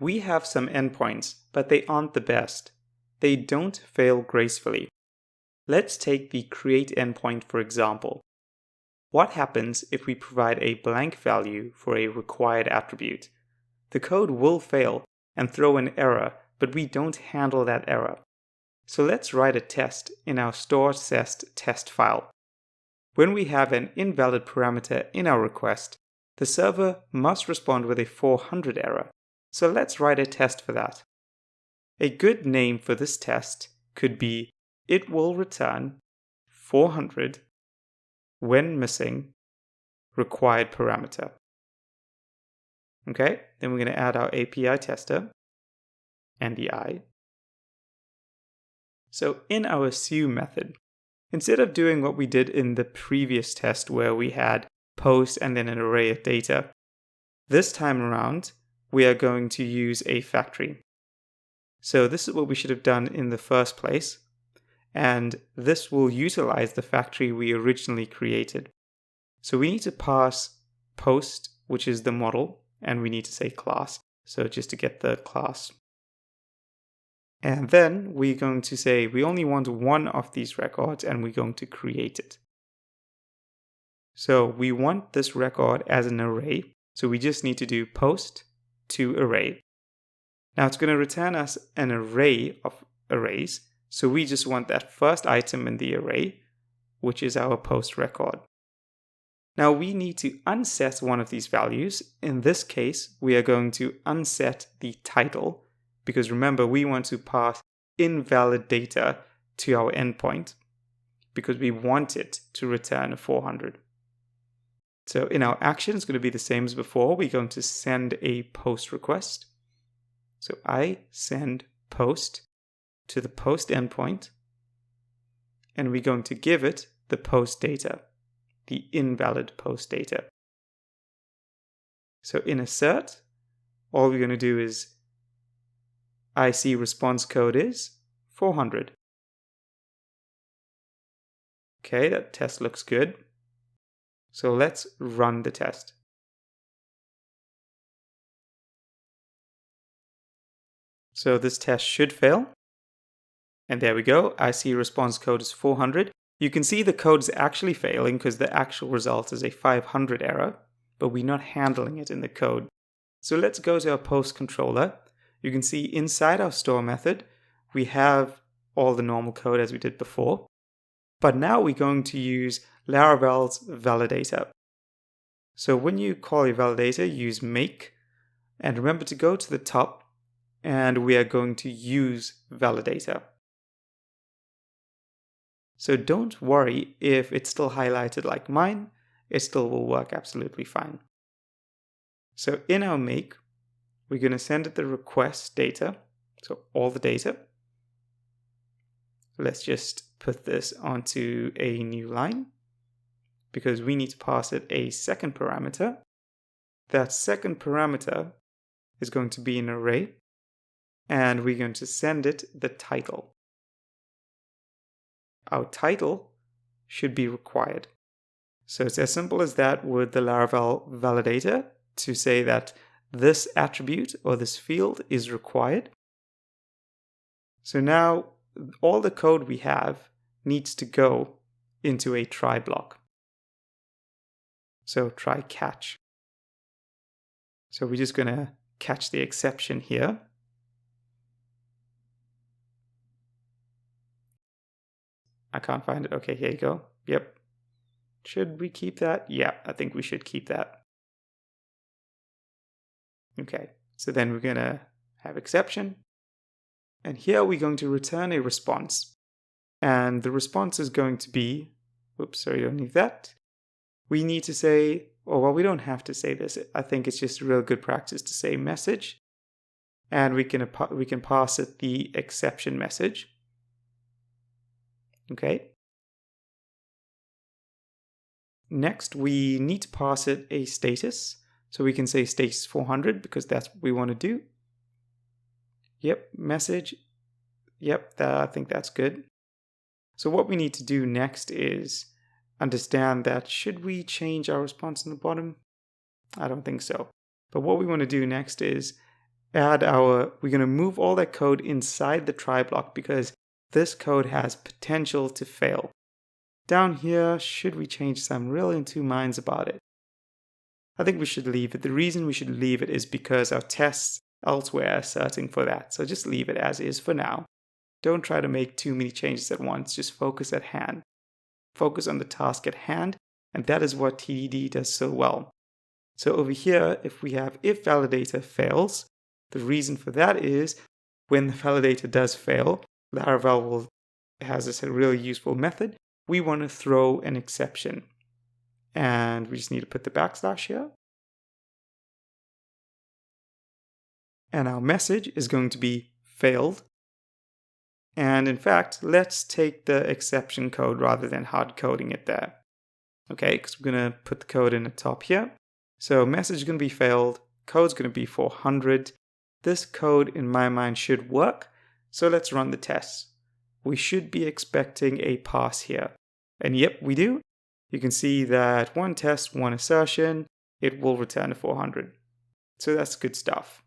We have some endpoints, but they aren't the best. They don't fail gracefully. Let's take the create endpoint for example. What happens if we provide a blank value for a required attribute? The code will fail and throw an error, but we don't handle that error. So let's write a test in our StoreCest test file. When we have an invalid parameter in our request, the server must respond with a 400 error. So let's write a test for that. A good name for this test could be it will return 400 when missing required parameter. Okay, then we're going to add our API tester and the I. So in our assume method, instead of doing what we did in the previous test where we had post and then an array of data, this time around we are going to use a factory. So this is what we should have done in the first place, and this will utilize the factory we originally created. So we need to pass post, which is the model, and we need to say class, so just to get the class. And then we're going to say we only want one of these records and we're going to create it. So we want this record as an array, so we just need to do post to array. Now it's going to return us an array of arrays, so we just want that first item in the array, which is our post record. Now we need to unset one of these values. In this case, we are going to unset the title, because remember, we want to pass invalid data to our endpoint because we want it to return a 400. So in our action, it's going to be the same as before. We're going to send a post request. So I send post to the post endpoint, and we're going to give it the post data, the invalid post data. So in assert, all we're going to do is IC response code is 400. Okay, that test looks good. So let's run the test. So this test should fail. And there we go. IC response code is 400. You can see the code is actually failing because the actual result is a 500 error, but we're not handling it in the code. So let's go to our post controller. You can see inside our store method, we have all the normal code as we did before. But now we're going to use Laravel's validator. So when you call your validator, use make. And remember to go to the top, and we are going to use validator. So don't worry if it's still highlighted like mine, it still will work absolutely fine. So in our make, we're going to send it the request data, so all the data. Let's just put this onto a new line because we need to pass it a second parameter. That second parameter is going to be an array, and we're going to send it the title. Our title should be required. So it's as simple as that with the Laravel validator to say that this attribute or this field is required. So now all the code we have needs to go into a try block. So try catch. So we're just going to catch the exception here. I can't find it. Okay, here you go. Yep. Should we keep that? Yeah, I think we should keep that. Okay, so then we're going to have exception. And here we're going to return a response. And the response is going to be, oops, sorry, don't need that. We need to say, oh, well, we don't have to say this. I think it's just real good practice to say message. And we can pass it the exception message. Okay. Next, we need to pass it a status. So we can say status 400 because that's what we want to do. Yep, message. Yep, I think that's good. So what we need to do next is understand that should we change our response in the bottom? I don't think so. But what we want to do next is we're going to move all that code inside the try block because this code has potential to fail. Down here, should we change this? I'm really in two minds about it. I think we should leave it. The reason we should leave it is because our tests elsewhere are searching for that. So just leave it as is for now. Don't try to make too many changes at once. Just focus at hand. Focus on the task at hand, and that is what TDD does so well. So over here, if we have if validator fails, the reason for that is when the validator does fail, Laravel has this really useful method. We want to throw an exception. And we just need to put the backslash here. And our message is going to be failed. And in fact, let's take the exception code rather than hard coding it there. Okay, because we're going to put the code in the top here. So message is going to be failed. Code's going to be 400. This code in my mind should work. So let's run the tests. We should be expecting a pass here. And yep, we do. You can see that one test, one assertion, it will return a 400. So that's good stuff.